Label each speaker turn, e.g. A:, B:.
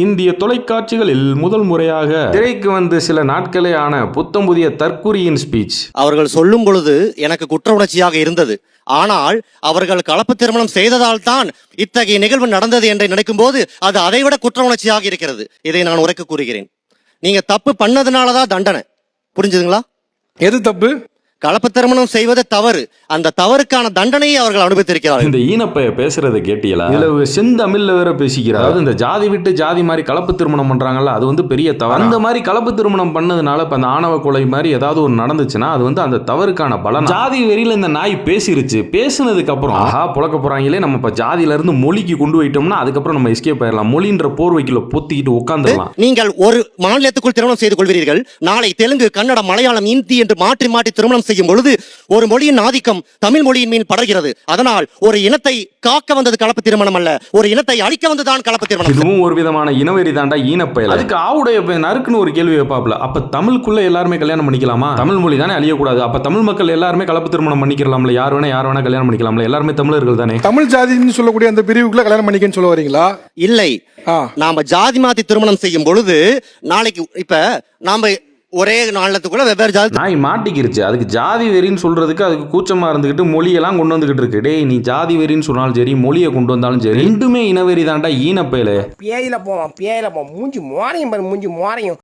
A: இந்திய தொலைக்காட்சிகளில் முதல் முறையாக திரைக்கு வந்து சில நாட்களே ஆன புத்தம் புதிய தற்குறியின் ஸ்பீச்.
B: அவர்கள் சொல்லும் பொழுது எனக்கு குற்ற உணர்ச்சியாக இருந்தது. ஆனால் அவர்கள் கலப்பு திருமணம் செய்ததால் தான் இத்தகைய நிகழ்வு நடந்தது என்று நினைக்கும் போது அது அதைவிட குற்ற உணர்ச்சியாக இருக்கிறது. இதை நான் உரைக்க கூறுகிறேன். நீங்க தப்பு பண்ணதுனாலதான் தண்டனை. புரிஞ்சுதுங்களா?
C: எது தப்பு?
B: கலப்பு திருமணம் செய்வது தவறு. அந்த தவறுக்கான தண்டனையை அவர்கள் அனுபவித்திருக்கிறார்கள்.
A: இந்த ஈனப்பைய பேசுறதை கேட்டியலா? இதுல செந்தமிழ்ல வேற பேசிக்கிறார். அதாவது இந்த ஜாதி விட்டு ஜாதி மாதிரி கலப்பு திருமணம் பண்றாங்கல்ல, அது வந்து பெரிய தவறு. அந்த மாதிரி கலப்பு திருமணம் பண்ணதுனால இப்ப அந்த ஆணவ கொலை மாதிரி ஏதாவது ஒரு நடந்துச்சுன்னா அது வந்து அந்த தவறுக்கான பலன். ஜாதி வெறியில இந்த நாய் பேசிருச்சு. பேசுனதுக்கு அப்புறம் ஆஹா புழக்க போறாங்களே, நம்ம இப்ப ஜாதியில இருந்து மொழிக்கு கொண்டு போயிட்டோம்னா அதுக்கப்புறம் நம்ம எஸ்கேப் ஆயிடலாம். மொழின்ற போர்வைக்குள்ள பொத்திக்கிட்டு உட்காந்துடலாம்.
B: நீங்கள் ஒரு மாநிலத்துக்குள் திருமணம் செய்து கொள்வீர்கள். நாளை தெலுங்கு, கன்னடம், மலையாளம், இந்தி என்று மாற்றி மாற்றி திருமணம் செய்யும் பொழுது ஒரு மொழியின் ஆதிக்கம் தமிழ் மொழியின் மீன் படர்கிறது. அதனால் ஒரு இனத்தை காக்க வந்தது கலப்பு திருமணம் அல்ல, ஒரு இனத்தை அழிக்க வந்ததுதான் கலப்பு திருமணம்.
A: இதுவும் ஒரு விதமான இனவெறி தாண்டா ஈனப்பயல். அதுக்கு ஆவுடைய நறுக்குன்னு ஒரு கேள்வி வைப்பாப்ல. அப்ப தமிழுக்குள்ள எல்லாருமே கல்யாணம் பண்ணிக்கலாமா? தமிழ் மொழி தானே அழியக்கூடாது. அப்ப தமிழ் மக்கள் எல்லாருமே கலப்பு திருமணம் பண்ணிக்கலாம்ல? யார் வேணா கல்யாணம் பண்ணிக்கலாம்ல? எல்லாருமே தமிழர்கள் தானே.
C: தமிழ் ஜாதின்னு சொல்லக்கூடிய அந்த பிரிவுக்குள்ள கல்யாணம் பண்ணிக்கன்னு சொல்ல வரீங்களா?
B: இல்லை, நாம ஜாதி மாத்தி திருமணம் செய்யும் பொழுது நாளைக்கு இப்ப நாம ஒரே நாளத்துக்குள்ள வெவ்வேறு ஜாதி
A: நாய் மாட்டிக்கிருச்சு. அதுக்கு ஜாதி வெறின்னு சொல்றதுக்கு அதுக்கு கூச்சமா இருந்துகிட்டு மொழியெல்லாம் கொண்டு வந்துகிட்டு இருக்கு. டேய், நீ ஜாதி வெறின்னு சொன்னாலும் சரி, மொழியை கொண்டு வந்தாலும் சரி, ரெண்டுமே இனவெறி தாண்டா ஈனப்பயல.
D: பேயில போவான் மூஞ்சி மோரையும்